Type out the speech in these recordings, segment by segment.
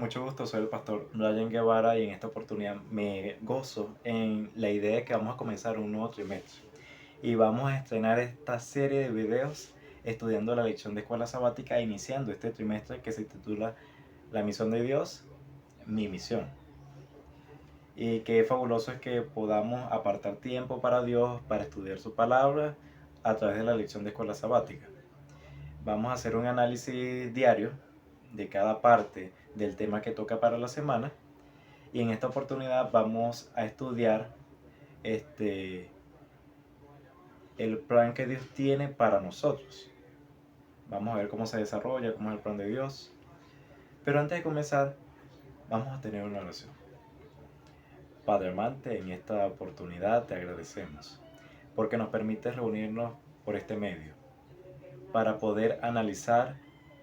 mucho gusto, soy el pastor Ryan Guevara y en esta oportunidad me gozo en la idea de que vamos a comenzar un nuevo trimestre y vamos a estrenar esta serie de videos estudiando la lección de escuela sabática iniciando este trimestre que se titula La misión de Dios, mi misión. Y qué fabuloso es que podamos apartar tiempo para Dios, para estudiar su palabra a través de la lección de escuela sabática. Vamos a hacer un análisis diario de cada parte del tema que toca para la semana y en esta oportunidad vamos a estudiar el plan que Dios tiene para nosotros. Vamos a ver cómo se desarrolla, cómo es el plan de Dios. Pero antes de comenzar, vamos a tener una oración. Padre amante, en esta oportunidad te agradecemos porque nos permites reunirnos por este medio para poder analizar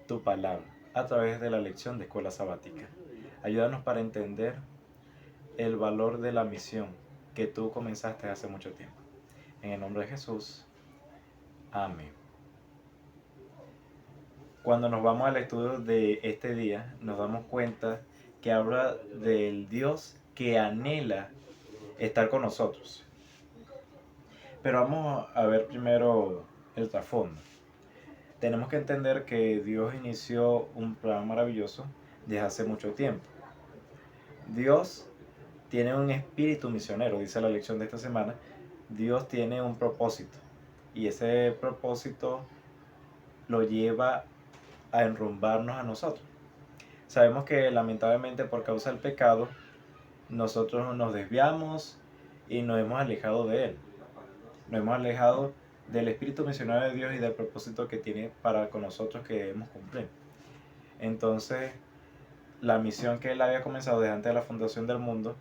tu palabra a través de la lección de escuela sabática. Ayúdanos para entender el valor de la misión que tú comenzaste hace mucho tiempo. En el nombre de Jesús. Amén. Cuando nos vamos al estudio de este día, nos damos cuenta que habla del Dios que anhela estar con nosotros. Pero vamos a ver primero el trasfondo. Tenemos que entender que Dios inició un plan maravilloso desde hace mucho tiempo. Dios tiene un espíritu misionero, dice la lección de esta semana. Dios tiene un propósito y ese propósito lo lleva a enrumbarnos a nosotros. Sabemos que lamentablemente por causa del pecado nosotros nos desviamos y nos hemos alejado de Él. Nos hemos alejado del espíritu misionero de Dios y del propósito que tiene para con nosotros que debemos cumplir. Entonces, la misión que Él había comenzado desde antes de la fundación del mundo,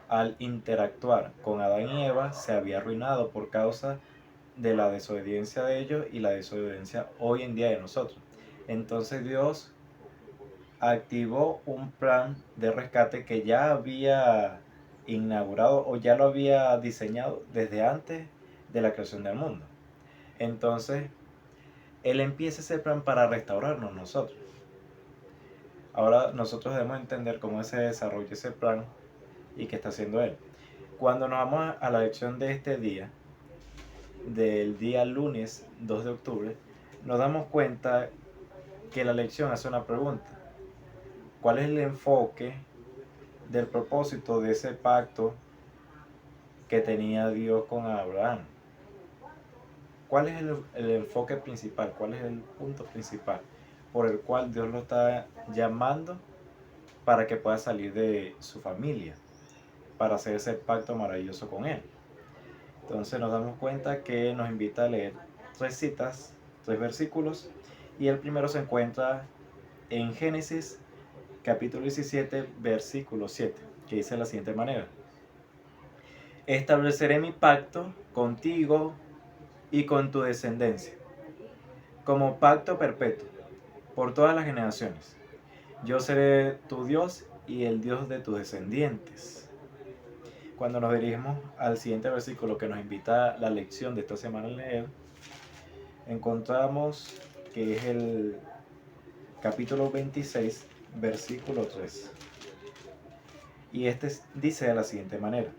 al interactuar con Adán y Eva, se había arruinado por causa de la desobediencia de ellos y la desobediencia hoy en día de nosotros. Entonces Dios activó un plan de rescate que ya había inaugurado o ya lo había diseñado desde antes de la creación del mundo. Entonces, Él empieza ese plan para restaurarnos nosotros. Ahora nosotros debemos entender cómo se desarrolla ese plan y qué está haciendo Él. Cuando nos vamos a la lección de este día, del día lunes 2 de octubre, nos damos cuenta que la lección hace una pregunta. ¿Cuál es el enfoque del propósito de ese pacto que tenía Dios con Abraham? ¿Cuál es el enfoque principal? ¿Cuál es el punto principal por el cual Dios lo está llamando para que pueda salir de su familia, para hacer ese pacto maravilloso con Él? Entonces nos damos cuenta que nos invita a leer 3 citas, 3 versículos, y el primero se encuentra en Génesis capítulo 17, versículo 7, que dice de la siguiente manera: estableceré mi pacto contigo y con tu descendencia, como pacto perpetuo, por todas las generaciones. Yo seré tu Dios y el Dios de tus descendientes. Cuando nos dirigimos al siguiente versículo que nos invita a la lección de esta semana a leer, encontramos que es el capítulo 26, versículo 3. Y este dice de la siguiente manera: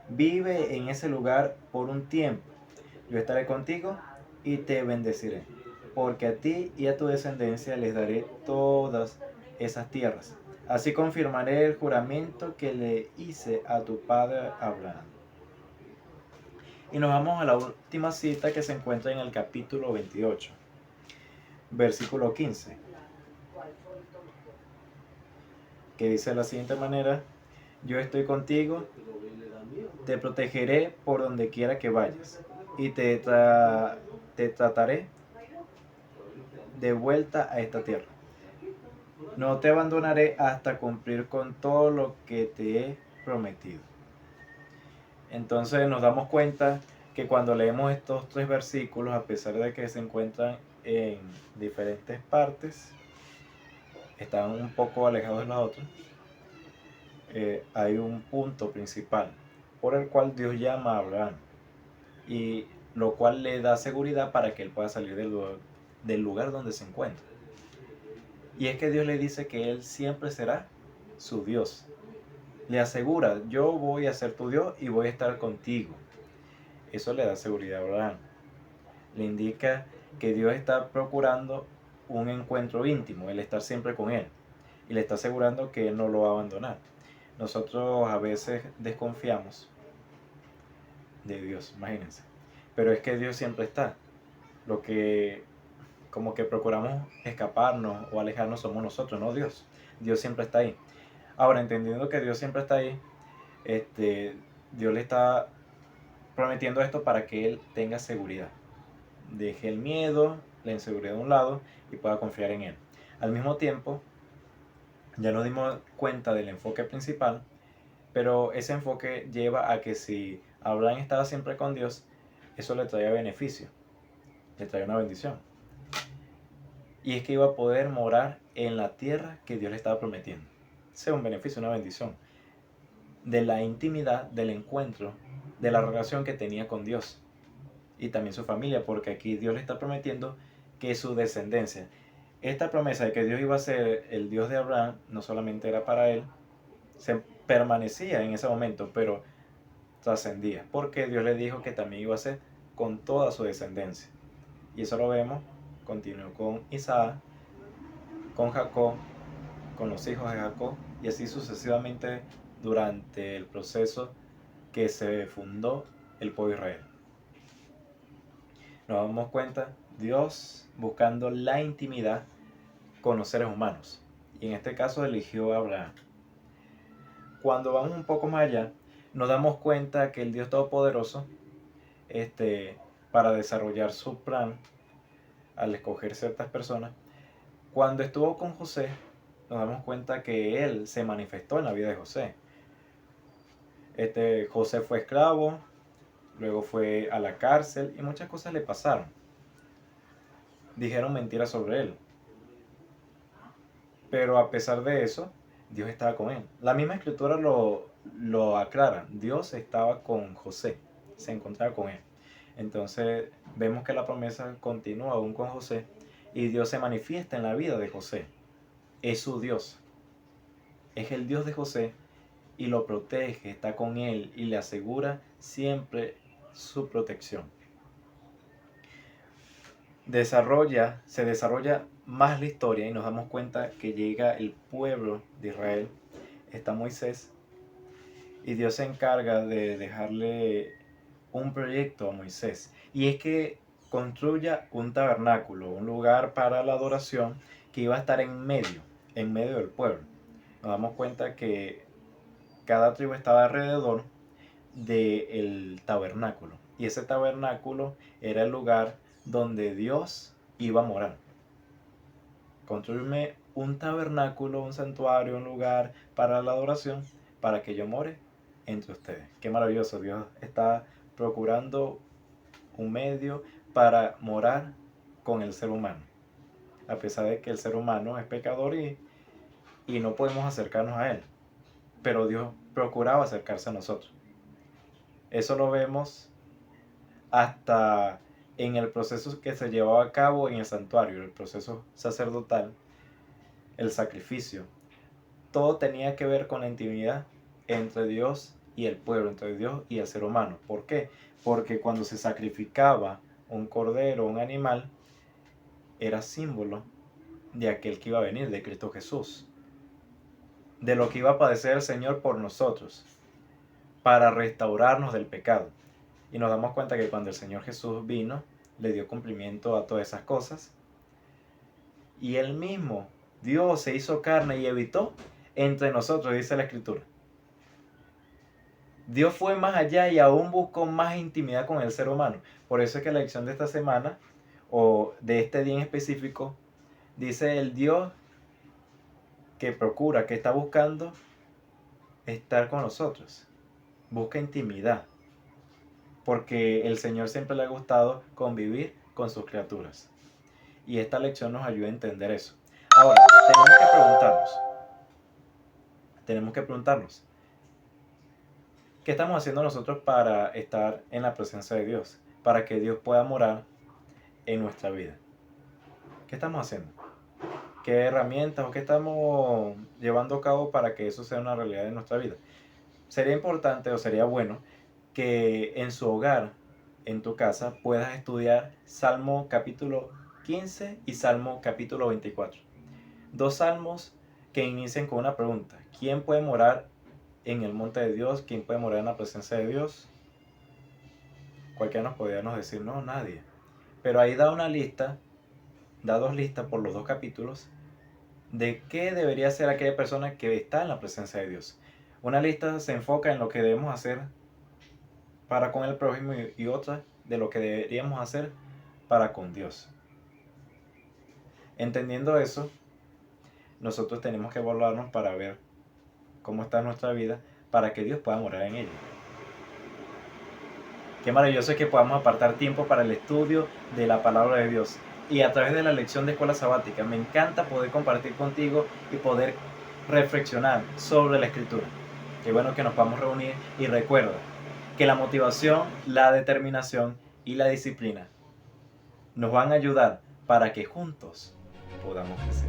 vive en ese lugar por un tiempo, yo estaré contigo y te bendeciré, porque a ti y a tu descendencia les daré todas esas tierras. Así confirmaré el juramento que le hice a tu padre Abraham. Y nos vamos a la última cita que se encuentra en el capítulo 28, versículo 15, que dice de la siguiente manera: yo estoy contigo, te protegeré por donde quiera que vayas, y te trataré de vuelta a esta tierra. No te abandonaré hasta cumplir con todo lo que te he prometido. Entonces nos damos cuenta que cuando leemos estos 3 versículos, a pesar de que se encuentran en diferentes partes, están un poco alejados de los otros, hay un punto principal por el cual Dios llama a Abraham y lo cual le da seguridad para que él pueda salir del lugar donde se encuentra. Y es que Dios le dice que Él siempre será su Dios. Le asegura, yo voy a ser tu Dios y voy a estar contigo. Eso le da seguridad a Abraham. Le indica que Dios está procurando un encuentro íntimo, el estar siempre con Él. Y le está asegurando que Él no lo va a abandonar. Nosotros a veces desconfiamos de Dios, imagínense. Pero es que Dios siempre está. Lo que como que procuramos escaparnos o alejarnos somos nosotros, no Dios. Dios siempre está ahí. Ahora, entendiendo que Dios siempre está ahí, Dios le está prometiendo esto para que Él tenga seguridad. Deje el miedo, la inseguridad de un lado y pueda confiar en Él. Al mismo tiempo, ya nos dimos cuenta del enfoque principal, pero ese enfoque lleva a que si Abraham estaba siempre con Dios, eso le traía beneficio, le traía una bendición. Y es que iba a poder morar en la tierra que Dios le estaba prometiendo. Sea un beneficio, una bendición. De la intimidad, del encuentro, de la relación que tenía con Dios. Y también su familia, porque aquí Dios le está prometiendo que su descendencia, esta promesa de que Dios iba a ser el Dios de Abraham, no solamente era para él, se permanecía en ese momento, pero trascendía, porque Dios le dijo que también iba a ser con toda su descendencia. Y eso lo vemos, continuó con Isaac, con Jacob, con los hijos de Jacob, y así sucesivamente durante el proceso que se fundó el pueblo de Israel. Nos damos cuenta, Dios buscando la intimidad con los seres humanos, y en este caso eligió a Abraham. Cuando vamos un poco más allá, nos damos cuenta que el Dios Todopoderoso, para desarrollar su plan, al escoger ciertas personas, cuando estuvo con José, nos damos cuenta que Él se manifestó en la vida de José. José fue esclavo, luego fue a la cárcel y muchas cosas le pasaron. Dijeron mentiras sobre él. Pero a pesar de eso, Dios estaba con él. La misma escritura lo aclara. Dios estaba con José, se encontraba con él. Entonces vemos que la promesa continúa aún con José y Dios se manifiesta en la vida de José. Es su Dios. Es el Dios de José y lo protege, está con él y le asegura siempre su protección. Se desarrolla más la historia y nos damos cuenta que llega el pueblo de Israel, está Moisés, y Dios se encarga de dejarle un proyecto a Moisés. Y es que construya un tabernáculo, un lugar para la adoración que iba a estar en medio del pueblo. Nos damos cuenta que cada tribu estaba alrededor del tabernáculo. Y ese tabernáculo era el lugar donde Dios iba a morar. Construirme un tabernáculo, un santuario, un lugar para la adoración, para que yo more entre ustedes. Qué maravilloso, Dios está procurando un medio para morar con el ser humano. A pesar de que el ser humano es pecador y no podemos acercarnos a él. Pero Dios procuraba acercarse a nosotros. Eso lo vemos hasta en el proceso que se llevaba a cabo en el santuario, el proceso sacerdotal, el sacrificio. Todo tenía que ver con la intimidad entre Dios y el pueblo, entre Dios y el ser humano. ¿Por qué? Porque cuando se sacrificaba un cordero, un animal, era símbolo de aquel que iba a venir, de Cristo Jesús, de lo que iba a padecer el Señor por nosotros, para restaurarnos del pecado. Y nos damos cuenta que cuando el Señor Jesús vino, le dio cumplimiento a todas esas cosas. Y Él mismo, Dios, se hizo carne y habitó entre nosotros, dice la Escritura. Dios fue más allá y aún buscó más intimidad con el ser humano. Por eso es que la lección de esta semana, o de este día en específico, dice el Dios que procura, que está buscando estar con nosotros. Busca intimidad. Porque el Señor siempre le ha gustado convivir con sus criaturas. Y esta lección nos ayuda a entender eso. Ahora, tenemos que preguntarnos, ¿qué estamos haciendo nosotros para estar en la presencia de Dios? Para que Dios pueda morar en nuestra vida. ¿Qué estamos haciendo? qué herramientas o qué estamos llevando a cabo para que eso sea una realidad en nuestra vida. Sería importante o sería bueno que en su hogar, en tu casa, puedas estudiar Salmo capítulo 15 y Salmo capítulo 24. Dos salmos que inician con una pregunta. ¿Quién puede morar en el monte de Dios? ¿Quién puede morar en la presencia de Dios? Cualquiera nos podría decir, no, nadie. Pero ahí da una lista, da dos listas por los dos capítulos de qué debería ser aquella persona que está en la presencia de Dios. Una lista se enfoca en lo que debemos hacer para con el prójimo y otra de lo que deberíamos hacer para con Dios. Entendiendo eso, nosotros tenemos que evaluarnos para ver cómo está nuestra vida para que Dios pueda morar en ella. Qué maravilloso es que podamos apartar tiempo para el estudio de la palabra de Dios. Y a través de la lección de escuela sabática, me encanta poder compartir contigo y poder reflexionar sobre la escritura. Qué bueno que nos podamos reunir y recuerda que la motivación, la determinación y la disciplina nos van a ayudar para que juntos podamos crecer.